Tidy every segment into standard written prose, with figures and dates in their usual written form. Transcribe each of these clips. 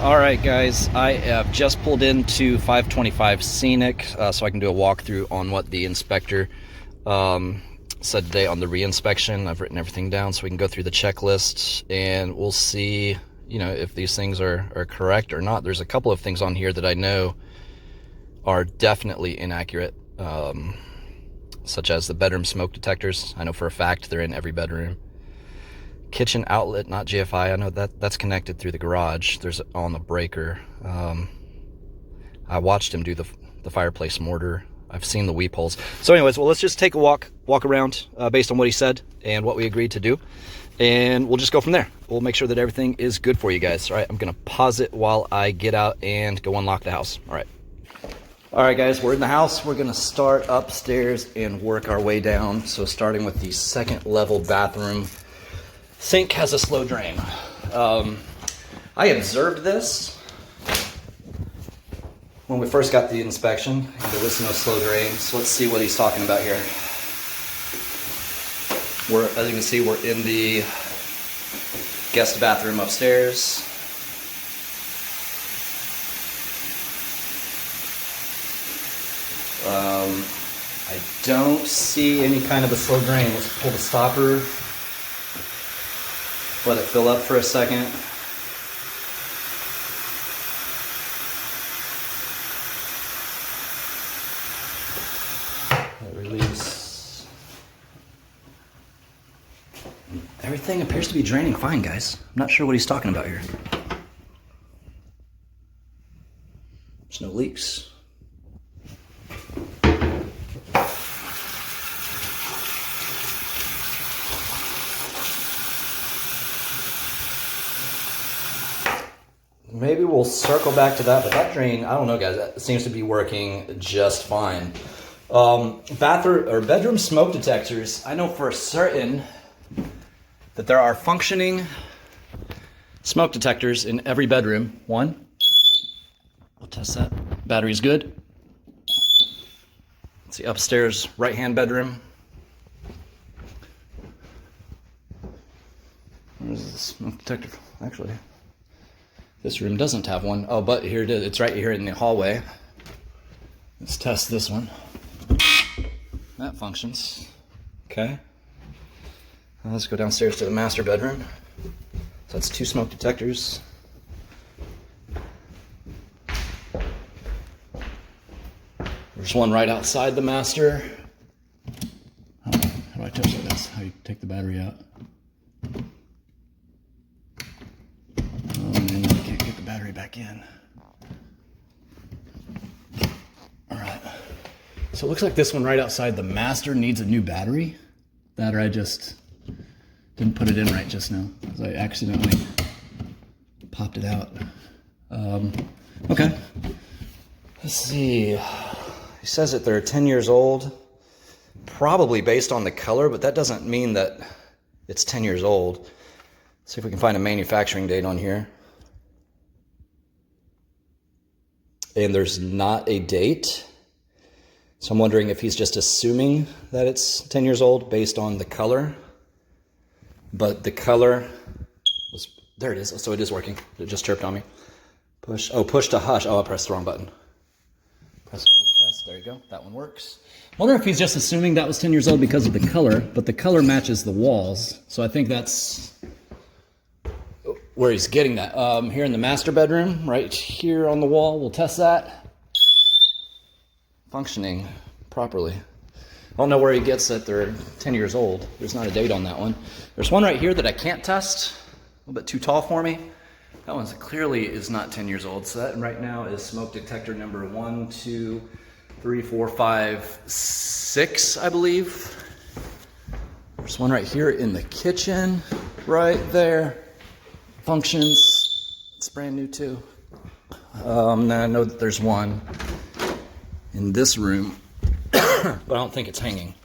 All right, guys, I have just pulled into 525 Scenic so I can do a walkthrough on what the inspector said today on the reinspection. I've written everything down so we can go through the checklist and we'll see, you know, if these things are correct or not. There's a couple of things on here that I know are definitely inaccurate, such as the bedroom smoke detectors. I know for a fact they're in every bedroom. Kitchen outlet, not GFI. I know that's connected through the garage. There's on the breaker. I watched him do the fireplace mortar. I've seen the weep holes. So anyways, well, let's just take a walk around based on what he said and what we agreed to do. And we'll just go from there. We'll make sure that everything is good for you guys. All right, I'm gonna pause it while I get out and go unlock the house. All right. All right, guys, we're in the house. We're gonna start upstairs and work our way down. So starting with the second level bathroom. Sink has a slow drain. I observed this when we first got the inspection, and there was no slow drain. So let's see what he's talking about here. As you can see, we're in the guest bathroom upstairs. I don't see any kind of a slow drain. Let's pull the stopper. Let it fill up for a second. Release. Everything appears to be draining fine, guys. I'm not sure what he's talking about here. There's no leaks. Maybe we'll circle back to that, but that drain, I don't know, guys, that seems to be working just fine. Bathroom or bedroom smoke detectors, I know for certain that there are functioning smoke detectors in every bedroom. One, we'll test that. Battery's good. It's the upstairs right-hand bedroom. Where's the smoke detector? Actually, this room doesn't have one. Oh, but here it is. It's right here in the hallway. Let's test this one. That functions. Okay. Now let's go downstairs to the master bedroom. So that's two smoke detectors. There's one right outside the master. How do I test this? How you take the battery out? Battery back in. All right. So it looks like this one right outside the master needs a new battery. That or I just didn't put it in right just now because I accidentally popped it out. Okay. Let's see. He says that they're 10 years old, probably based on the color, but that doesn't mean that it's 10 years old. Let's see if we can find a manufacturing date on here. And there's not a date. So I'm wondering if he's just assuming that it's 10 years old based on the color. But the color was, there it is. So it is working. It just chirped on me. Push to hush. Oh, I pressed the wrong button. Press hold the test. There you go. That one works. I wonder if he's just assuming that was 10 years old because of the color, but the color matches the walls. So I think that's where he's getting that. Here in the master bedroom, right here on the wall, we'll test that. Functioning properly. I don't know where he gets that they're 10 years old. There's not a date on that one. There's one right here that I can't test. A little bit too tall for me. That one clearly is not 10 years old. So that right now is smoke detector number 1, 2, 3, 4, 5, 6, I believe. There's one right here in the kitchen, right there. Functions. It's brand new too. Now I know that there's one in this room, but I don't think it's hanging.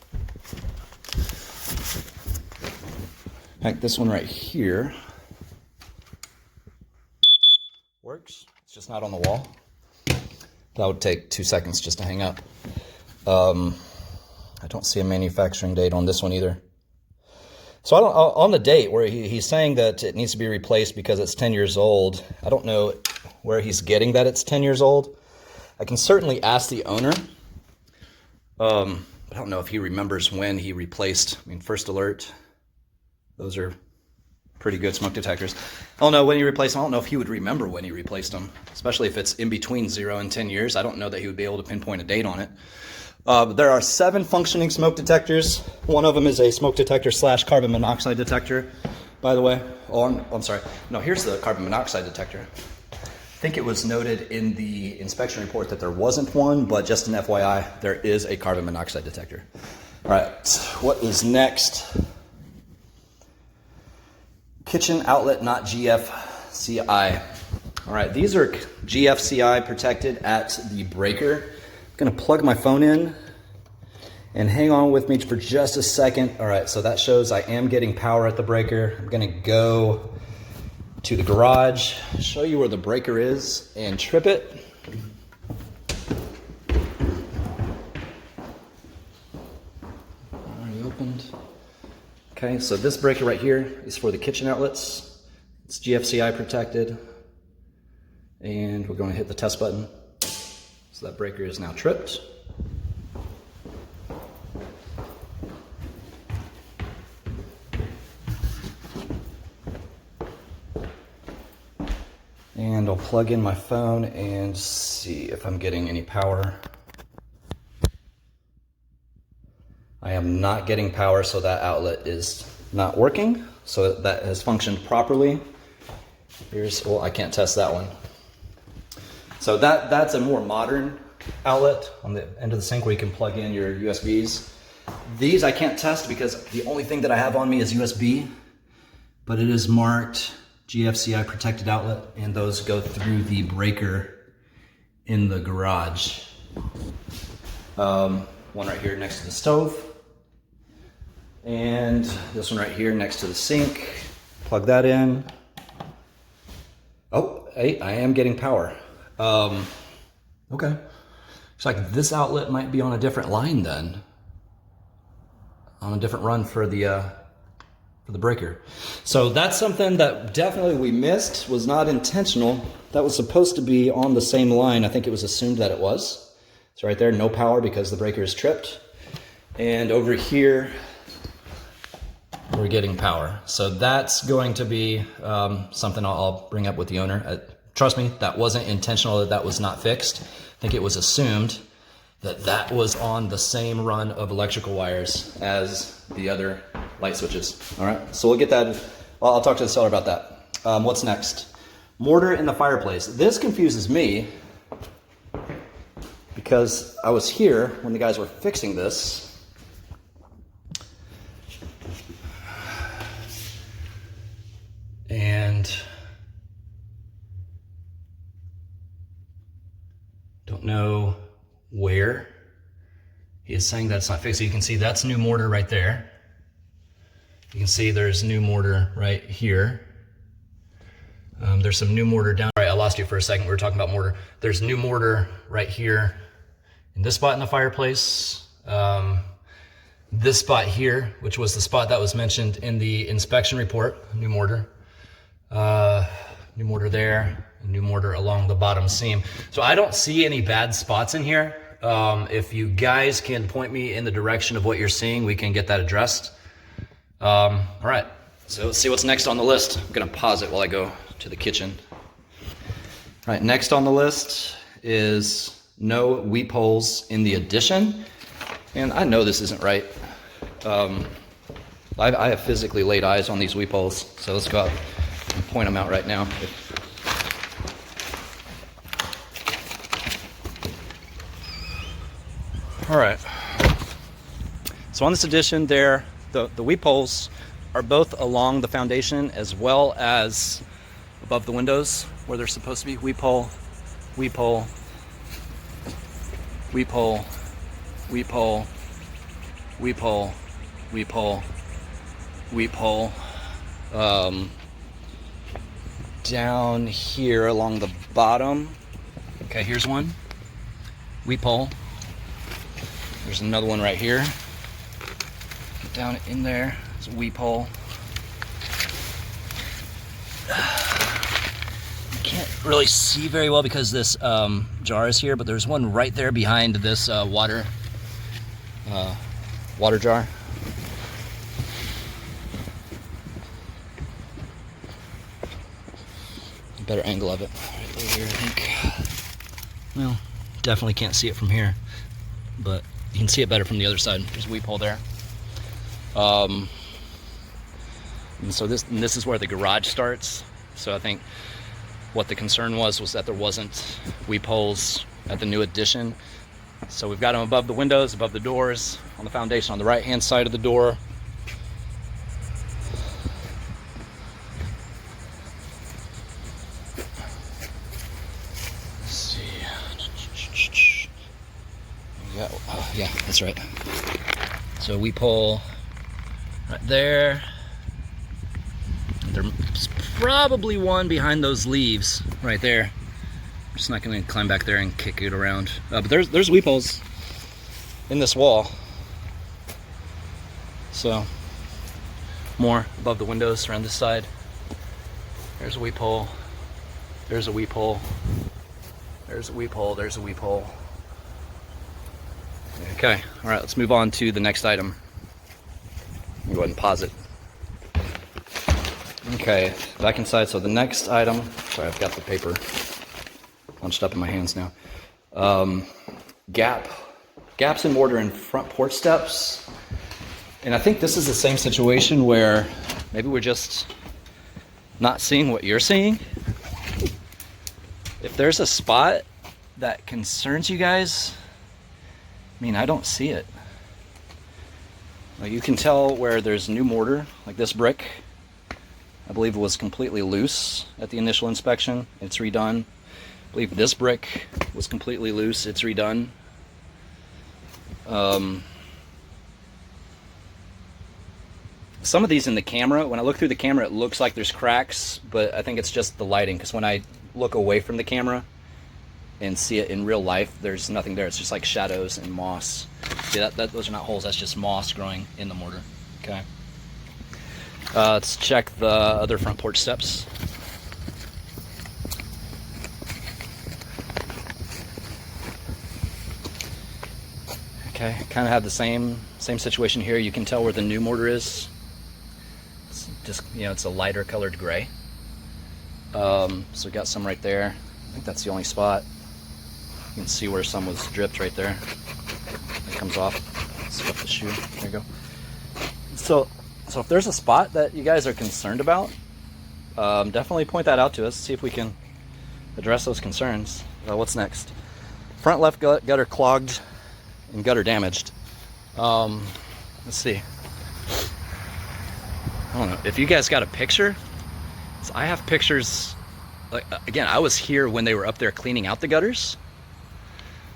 In fact, this one right here works. It's just not on the wall. That would take 2 seconds just to hang up. I don't see a manufacturing date on this one either. So I don't, on the date where he's saying that it needs to be replaced because it's 10 years old, I don't know where he's getting that it's 10 years old. I can certainly ask the owner. I don't know if he remembers when he replaced, I mean, first alert, those are pretty good smoke detectors. I don't know when he replaced them. I don't know if he would remember when he replaced them, especially if it's in between 0 and 10 years. I don't know that he would be able to pinpoint a date on it. There are 7 functioning smoke detectors. One of them is a smoke detector / carbon monoxide detector, by the way. Oh, I'm sorry. No, here's the carbon monoxide detector. I think it was noted in the inspection report that there wasn't one, but just an FYI, there is a carbon monoxide detector. All right, what is next? Kitchen outlet, not GFCI. All right, these are GFCI protected at the breaker. I'm gonna plug my phone in and hang on with me for just a second. All right, so that shows I am getting power at the breaker. I'm gonna go to the garage, show you where the breaker is, and trip it. Already opened. Okay, so this breaker right here is for the kitchen outlets. It's GFCI protected. And we're going to hit the test button. So that breaker is now tripped. And I'll plug in my phone and see if I'm getting any power. I am not getting power, so that outlet is not working. So that has functioned properly. Well, I can't test that one. So that's a more modern outlet on the end of the sink where you can plug in your USBs. These I can't test because the only thing that I have on me is USB, but it is marked GFCI protected outlet, and those go through the breaker in the garage. One right here next to the stove, and this one right here next to the sink. Plug that in. Oh, hey, I am getting power. Okay. Looks like this outlet might be on a different line then. On a different run for the breaker. So that's something that definitely we missed, was not intentional. That was supposed to be on the same line. I think it was assumed that it was. So right there, no power because the breaker is tripped. And over here, we're getting power. So that's going to be something I'll bring up with the owner. Trust me, that wasn't intentional, that was not fixed. I think it was assumed that that was on the same run of electrical wires as the other light switches. All right, so we'll get that. Well, I'll talk to the seller about that. What's next? Mortar in the fireplace. This confuses me because I was here when the guys were fixing this. And don't know where he is saying that it's not fixed. So you can see that's new mortar right there. You can see there's new mortar right here. There's some new mortar down. All right, I lost you for a second. We were talking about mortar. There's new mortar right here in this spot in the fireplace. This spot here, which was the spot that was mentioned in the inspection report, new mortar. New mortar there, new mortar along the bottom seam. So I don't see any bad spots in here. If you guys can point me in the direction of what you're seeing, we can get that addressed. All right, so let's see what's next on the list. I'm gonna pause it while I go to the kitchen. All right, next on the list is no weep holes in the addition. And I know this isn't right. I have physically laid eyes on these weep holes, so let's go out and point them out right now. All right, so on this addition there, the weep holes are both along the foundation as well as above the windows where they're supposed to be. Weep hole, weep hole, weep hole, weep hole, weep hole, weep hole, weep hole. Down here along the bottom. Okay, here's one. Weep hole. There's another one right here. Down in there, it's a weep hole. You can't really see very well because this jar is here, but there's one right there behind this water jar. Better angle of it right there, I think. Well, definitely can't see it from here, but you can see it better from the other side. There's a weep hole there. And so this is where the garage starts. So I think what the concern was that there wasn't weep holes at the new addition. So we've got them above the windows, above the doors, on the foundation on the right hand side of the door. Let's see. Yeah, that's right. So weep hole right there. There's probably one behind those leaves right there. I'm just not going to climb back there and kick it around. But there's weep holes in this wall. So more above the windows around this side. There's a weep hole. There's a weep hole. There's a weep hole. There's a weep hole. Okay, all right, let's move on to the next item. Go ahead and pause it. Okay, back inside. So the next item, sorry, I've got the paper bunched up in my hands now. Gaps in mortar and front porch steps. And I think this is the same situation where maybe we're just not seeing what you're seeing. If there's a spot that concerns you guys, I mean, I don't see it. You can tell where there's new mortar, like this brick. I believe it was completely loose at the initial inspection. It's redone. I believe this brick was completely loose. It's redone. Some of these in the camera, when I look through the camera, it looks like there's cracks, but I think it's just the lighting, because when I look away from the camera and see it in real life, there's nothing there. It's just like shadows and moss. See, those are not holes. That's just moss growing in the mortar. Okay. Let's check the other front porch steps. Okay, kind of have the same situation here. You can tell where the new mortar is. It's just, it's a lighter colored gray. So we got some right there. I think that's the only spot. You can see where some was dripped right there. It comes off. Scuff the shoe. There you go. So if there's a spot that you guys are concerned about, definitely point that out to us. See if we can address those concerns. What's next? Front left gutter clogged and gutter damaged. Let's see. I don't know if you guys got a picture. So I have pictures. Like, again, I was here when they were up there cleaning out the gutters.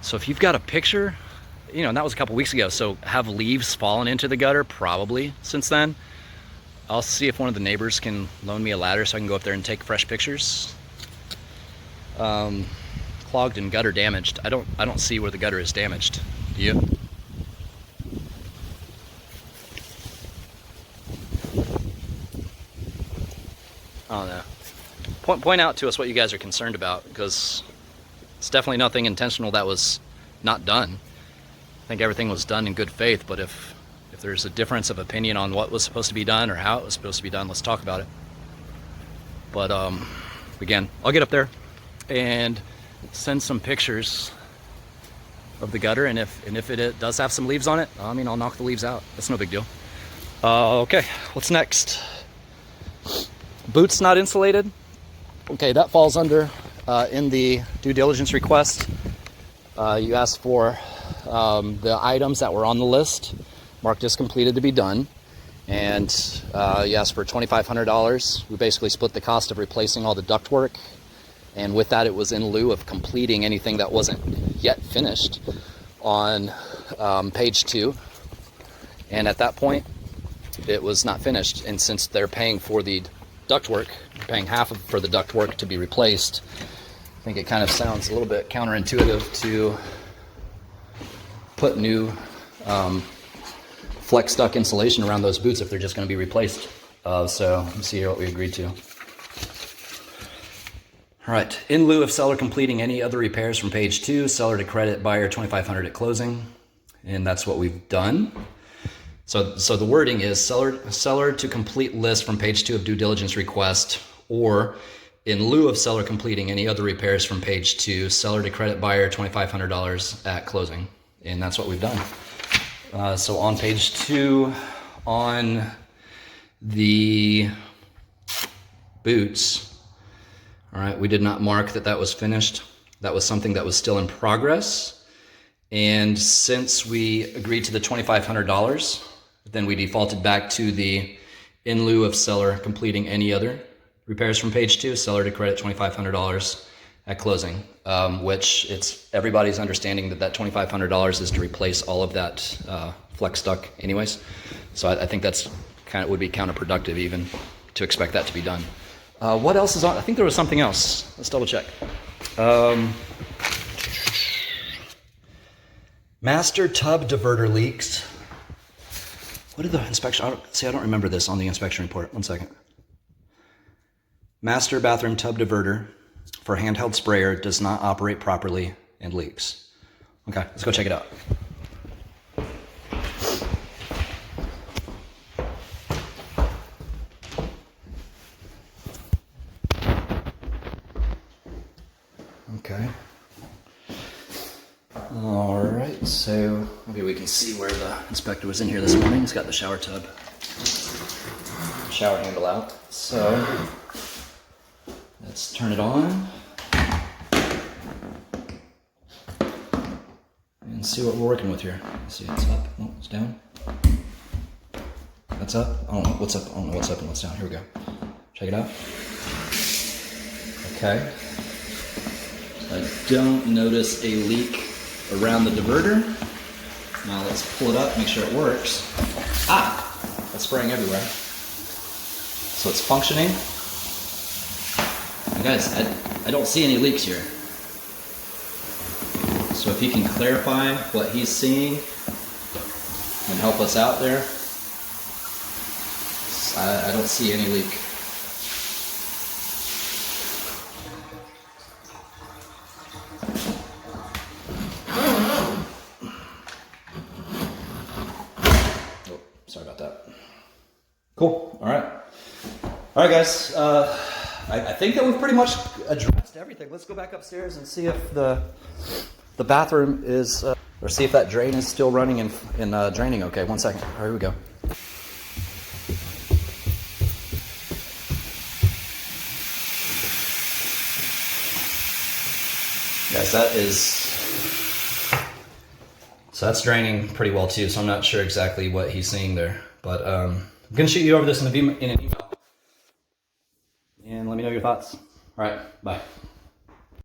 So if you've got a picture, and that was a couple weeks ago, so have leaves fallen into the gutter probably since then. I'll see if one of the neighbors can loan me a ladder so I can go up there and take fresh pictures. Clogged and gutter damaged. I don't see where the gutter is damaged. Do you? I don't know. Point out to us what you guys are concerned about, because it's definitely nothing intentional that was not done. I think everything was done in good faith, but if there's a difference of opinion on what was supposed to be done or how it was supposed to be done, let's talk about it. But again, I'll get up there and send some pictures of the gutter, and if it does have some leaves on it, I'll knock the leaves out. That's no big deal. Okay, what's next? Boots not insulated. Okay, that falls under in the due diligence request. You asked for the items that were on the list marked as completed to be done, and you asked for $2,500. We basically split the cost of replacing all the ductwork, and with that it was in lieu of completing anything that wasn't yet finished on page 2, and at that point it was not finished. And since they're paying for the ductwork, paying half for the ductwork to be replaced, I think it kind of sounds a little bit counterintuitive to put new flex duct insulation around those boots if they're just going to be replaced. So let's see here what we agreed to. All right, in lieu of seller completing any other repairs from page 2, seller to credit buyer $2,500 at closing. And that's what we've done. So the wording is seller to complete list from page 2 of due diligence request, or in lieu of seller completing any other repairs from page 2, seller to credit buyer $2,500 at closing. And that's what we've done. So on page 2, on the boots, all right, we did not mark that that was finished. That was something that was still in progress. And since we agreed to the $2,500, then we defaulted back to the in lieu of seller completing any other repairs from page 2, seller to credit $2,500 at closing, which it's everybody's understanding that that $2,500 is to replace all of that flex duct anyways. So I think that's would be counterproductive even to expect that to be done. What else is on? I think there was something else. Let's double check. Master tub diverter leaks. What did the inspection? I don't remember this on the inspection report. One second. Master bathroom tub diverter for handheld sprayer does not operate properly and leaks. Okay, let's go check it out. Okay. All right, so maybe we can see where the inspector was in here this morning. He's got the shower tub, shower handle out. So let's turn it on and see what we're working with here. Let's see, it's up, oh, it's down. That's up. I don't know what's up. I don't know what's up and what's down. Here we go. Check it out. Okay. I don't notice a leak around the diverter. Now let's pull it up, make sure it works. Ah, it's spraying everywhere. So it's functioning. And guys, I don't see any leaks here. So if he can clarify what he's seeing and help us out there, I don't see any leak. Sorry about that. Cool. All right. All right, guys. I think that we've pretty much addressed everything. Let's go back upstairs and see if the bathroom is, or see if that drain is still running and draining. Okay, one second. All right, here we go. Guys, so that's draining pretty well too, so I'm not sure exactly what he's seeing there. But I'm going to shoot you over this in an email. And let me know your thoughts. All right, bye.